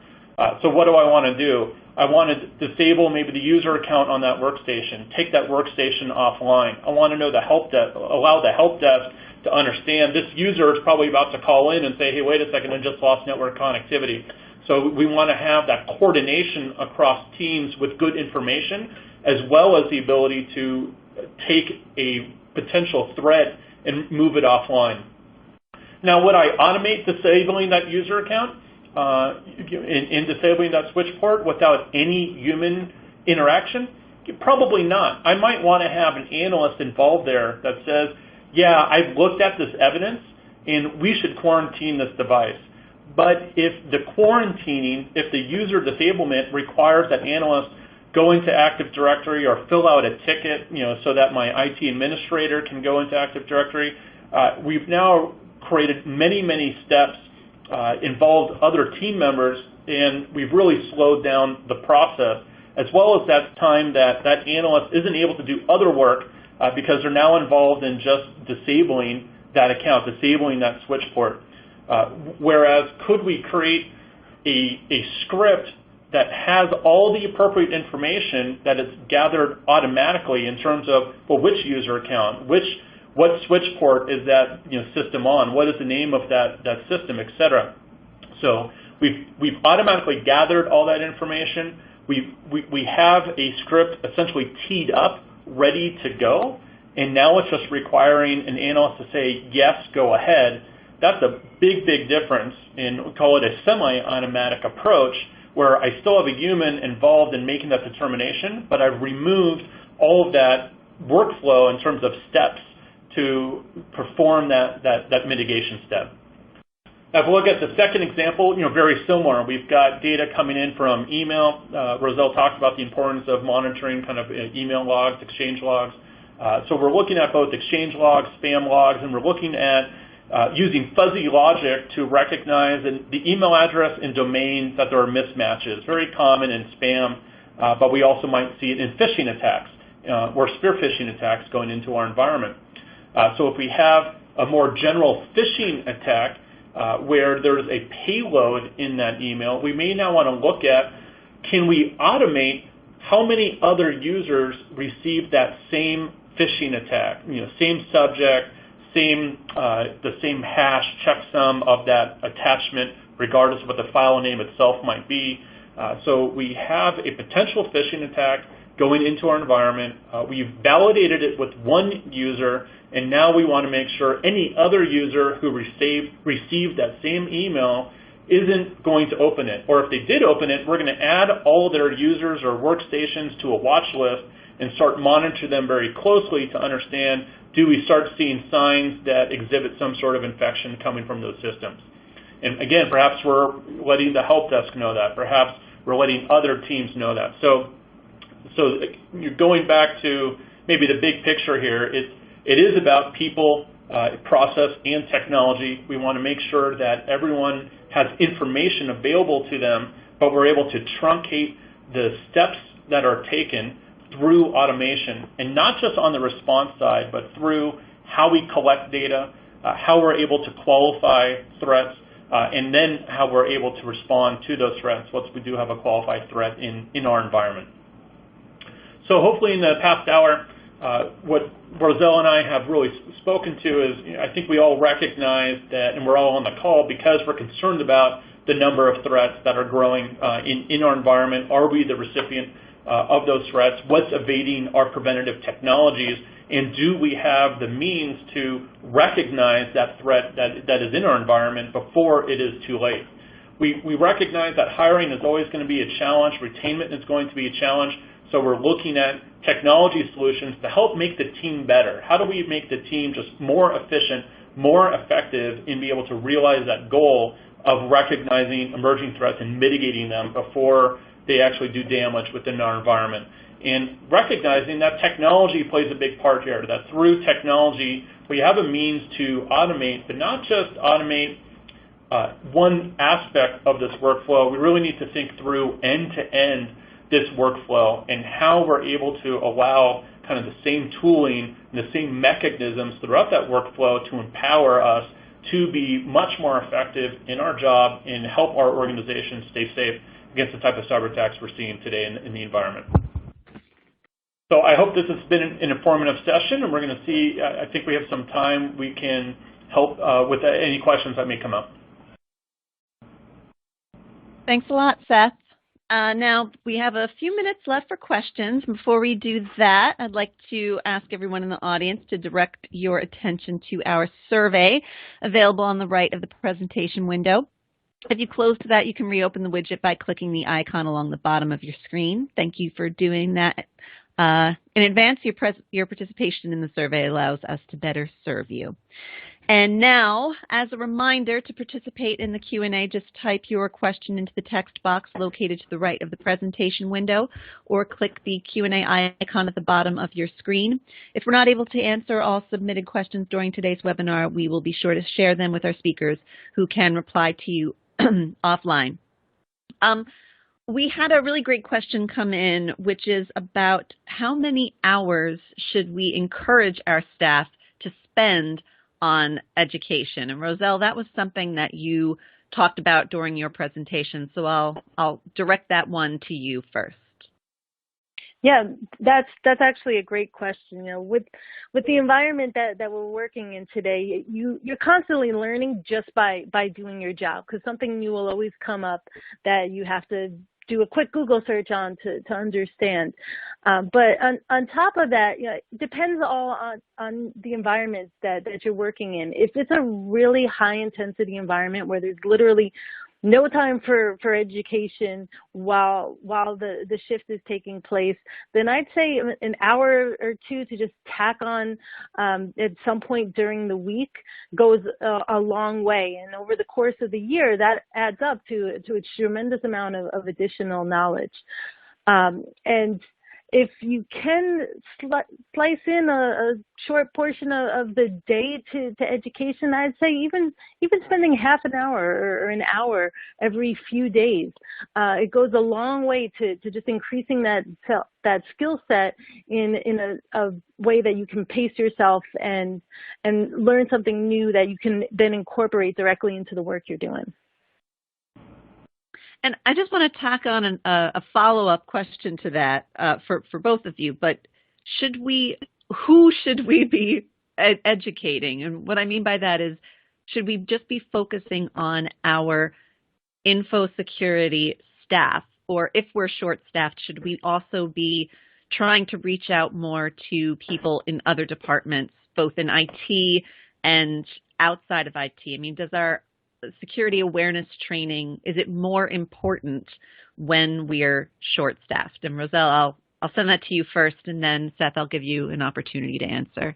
Speaker 3: So what do I want to do? I want to disable maybe the user account on that workstation, take that workstation offline. I want to know the help desk, allow the help desk to understand this user is probably about to call in and say, hey, wait a second, I just lost network connectivity. So we want to have that coordination across teams with good information, as well as the ability to take a potential threat and move it offline. Now, would I automate disabling that user account in disabling that switch port without any human interaction? Probably not. I might want to have an analyst involved there that says, yeah, I've looked at this evidence and we should quarantine this device. But if the quarantining, if the user disablement requires that analyst go into Active Directory or fill out a ticket, so that my IT administrator can go into Active Directory, we've now created many, many steps, involved other team members, and we've really slowed down the process, as well as that time that that analyst isn't able to do other work because they're now involved in just disabling that account, disabling that switch port. Whereas could we create a script that has all the appropriate information that is gathered automatically in terms of, well, which user account, what switch port is that system on, what is the name of that system, et cetera. So we've automatically gathered all that information. We have a script essentially teed up, ready to go, and now it's just requiring an analyst to say, yes, go ahead. That's a big, big difference in, we call it a semi-automatic approach, where I still have a human involved in making that determination, but I've removed all of that workflow in terms of steps to perform that mitigation step. Now, if we look at the second example, very similar. We've got data coming in from email. Roselle talked about the importance of monitoring kind of email logs, exchange logs. So we're looking at both exchange logs, spam logs, and we're looking at using fuzzy logic to recognize the email address and domain that there are mismatches. Very common in spam, but we also might see it in phishing attacks or spear phishing attacks going into our environment. So if we have a more general phishing attack where there's a payload in that email, we may now want to look at, can we automate how many other users receive that same phishing attack, same subject, the same hash checksum of that attachment, regardless of what the file name itself might be. So we have a potential phishing attack going into our environment. We've validated it with one user, and now we want to make sure any other user who received that same email isn't going to open it. Or if they did open it, we're going to add all their users or workstations to a watch list and start monitoring them very closely to understand, do we start seeing signs that exhibit some sort of infection coming from those systems? And again, perhaps we're letting the help desk know that. Perhaps we're letting other teams know that. So you're going back to maybe the big picture here. It is about people, process, and technology. We want to make sure that everyone has information available to them, but we're able to truncate the steps that are taken through automation, and not just on the response side, but through how we collect data, how we're able to qualify threats, and then how we're able to respond to those threats once we do have a qualified threat in our environment. So hopefully in the past hour, what Roselle and I have really spoken to is, I think we all recognize that, and we're all on the call because we're concerned about the number of threats that are growing in our environment. Are we the recipient of those threats? What's evading our preventative technologies? And do we have the means to recognize that threat that is in our environment before it is too late? We recognize that hiring is always going to be a challenge. Retainment is going to be a challenge. So we're looking at technology solutions to help make the team better. How do we make the team just more efficient, more effective in being able to realize that goal of recognizing emerging threats and mitigating them before they actually do damage within our environment? And recognizing that technology plays a big part here, that through technology we have a means to automate, but not just automate one aspect of this workflow. We really need to think through end-to-end this workflow and how we're able to allow kind of the same tooling and the same mechanisms throughout that workflow to empower us to be much more effective in our job and help our organization stay safe against the type of cyber attacks we're seeing today in the environment. So I hope this has been an informative session, and we're going to see, I think we have some time we can help with any questions that may come up.
Speaker 1: Thanks a lot, Seth. Now, we have a few minutes left for questions. Before we do that, I'd like to ask everyone in the audience to direct your attention to our survey available on the right of the presentation window. If you close to that, you can reopen the widget by clicking the icon along the bottom of your screen. Thank you for doing that. In advance, your participation in the survey allows us to better serve you. And now, as a reminder, to participate in the Q&A, just type your question into the text box located to the right of the presentation window, or click the Q&A icon at the bottom of your screen. If we're not able to answer all submitted questions during today's webinar, we will be sure to share them with our speakers who can reply to you offline. We had a really great question come in, which is about how many hours should we encourage our staff to spend on education. And Roselle, that was something that you talked about during your presentation, so I'll direct that one to you first.
Speaker 2: Yeah, that's actually a great question. You know, with the environment that we're working in today, you're constantly learning just by doing your job, because something new will always come up that you have to do a quick Google search on to understand. But on top of that, you know, it depends all on the environment that you're working in. If it's a really high intensity environment where there's literally no time for education while the shift is taking place, then I'd say an hour or two to just tack on at some point during the week goes a long way. And over the course of the year, that adds up to a tremendous amount of additional knowledge. And if you can slice in a short portion of the day to education, I'd say even spending half an hour or an hour every few days, it goes a long way to just increasing that skill set in a way that you can pace yourself and learn something new that you can then incorporate directly into the work you're doing.
Speaker 1: And I just want to tack on a follow-up question to that for both of you. But who should we be educating? And what I mean by that is, should we just be focusing on our info security staff? Or if we're short-staffed, should we also be trying to reach out more to people in other departments, both in IT and outside of IT? I mean, does our security awareness training, is it more important when we're short-staffed? And Roselle, I'll send that to you first, and then Seth, I'll give you an opportunity to answer.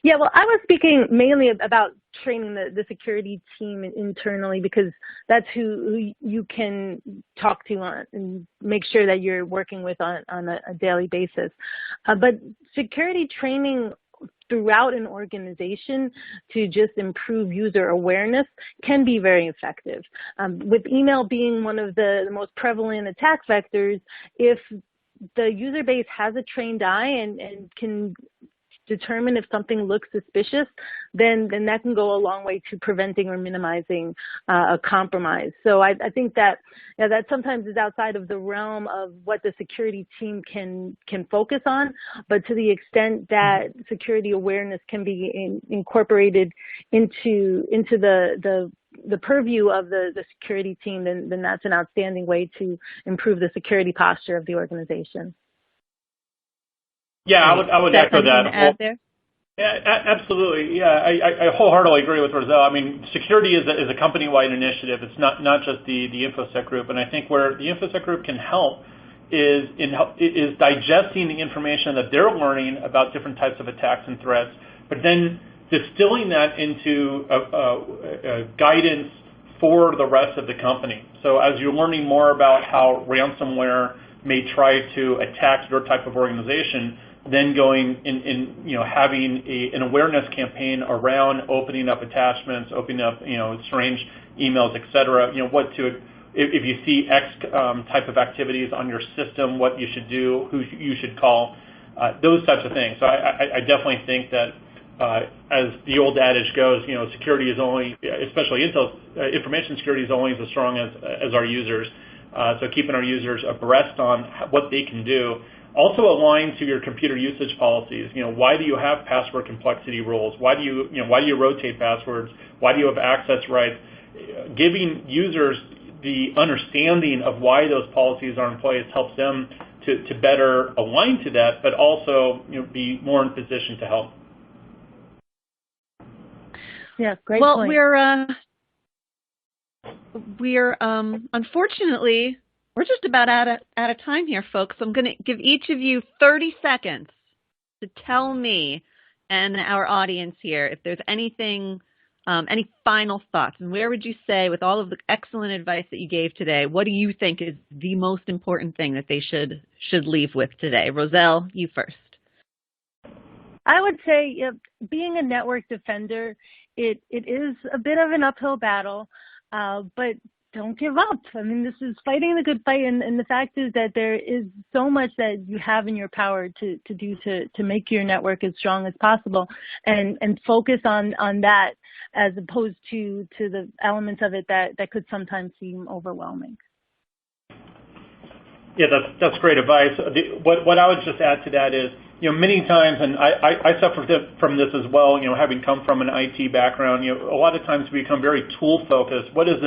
Speaker 2: Yeah, well, I was speaking mainly about training the security team internally, because that's who you can talk to on and make sure that you're working with on a daily basis. But security training throughout an organization to just improve user awareness can be very effective. With email being one of the most prevalent attack vectors, if the user base has a trained eye and can determine if something looks suspicious, then that can go a long way to preventing or minimizing a compromise. So I think that that sometimes is outside of the realm of what the security team can focus on, but to the extent that security awareness can be incorporated into the purview of the security team, then that's an outstanding way to improve the security posture of the organization.
Speaker 3: Yeah, I would echo that.
Speaker 1: Add there?
Speaker 3: Yeah, absolutely. Yeah, I wholeheartely agree with Roselle. I mean, security is a company-wide initiative. It's not just the InfoSec group. And I think where the InfoSec group can help is digesting the information that they're learning about different types of attacks and threats, but then distilling that into a guidance for the rest of the company. So as you're learning more about how ransomware may try to attack your type of organization, then going in having an awareness campaign around opening up attachments, opening up strange emails, etc. If you see X type of activities on your system, what you should do, who you should call, those types of things. So I definitely think that as the old adage goes, security is only, especially information security is only as strong as our users. So keeping our users abreast on what they can do. Also align to your computer usage policies. Why do you have password complexity rules? Why do you rotate passwords? Why do you have access rights? Giving users the understanding of why those policies are in place helps them to better align to that, but also be more in position to help.
Speaker 2: Yeah, great
Speaker 1: well,
Speaker 2: point.
Speaker 1: We're unfortunately, we're just about out of time here, folks. I'm going to give each of you 30 seconds to tell me and our audience here if there's anything, any final thoughts. And where would you say, with all of the excellent advice that you gave today, what do you think is the most important thing that they should leave with today? Roselle, you first.
Speaker 2: I would say being a network defender, it is a bit of an uphill battle, but don't give up. I mean, this is fighting the good fight, and the fact is that there is so much that you have in your power to do to make your network as strong as possible, and focus on that as opposed to the elements of it that could sometimes seem overwhelming.
Speaker 3: Yeah, that's great advice. What I would just add to that is, many times, and I suffer from this as well, having come from an IT background, a lot of times we become very tool focused. What is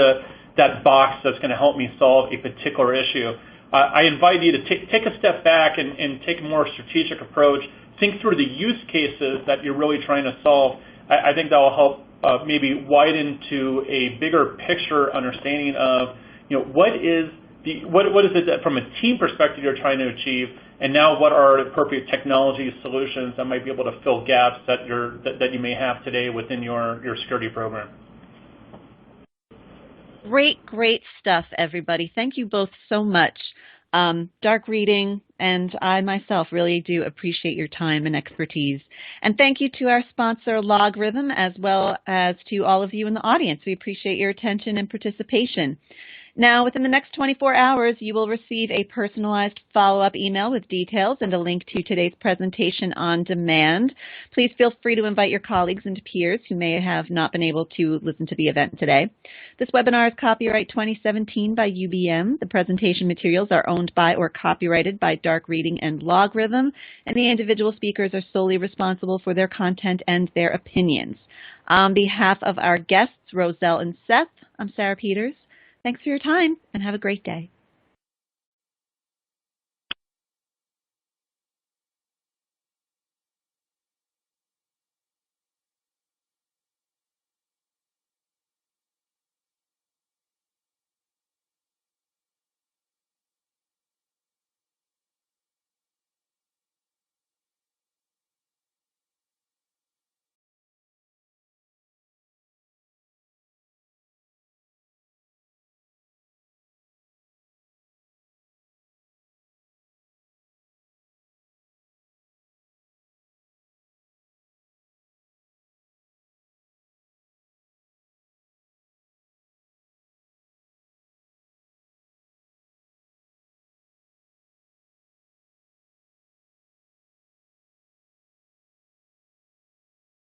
Speaker 3: that box that's going to help me solve a particular issue? I invite you to take a step back and take a more strategic approach. Think through the use cases that you're really trying to solve. I think that will help maybe widen to a bigger picture understanding of, what is it that from a team perspective you're trying to achieve, and now what are appropriate technology solutions that might be able to fill gaps that you may have today within your security program.
Speaker 1: Great stuff, everybody. Thank you both so much. Dark Reading and I myself really do appreciate your time and expertise. And thank you to our sponsor, LogRhythm, as well as to all of you in the audience. We appreciate your attention and participation. Now, within the next 24 hours, you will receive a personalized follow-up email with details and a link to today's presentation on demand. Please feel free to invite your colleagues and peers who may have not been able to listen to the event today. This webinar is copyright 2017 by UBM. The presentation materials are owned by or copyrighted by Dark Reading and LogRhythm, and the individual speakers are solely responsible for their content and their opinions. On behalf of our guests, Roselle and Seth, I'm Sarah Peters. Thanks for your time, and have a great day.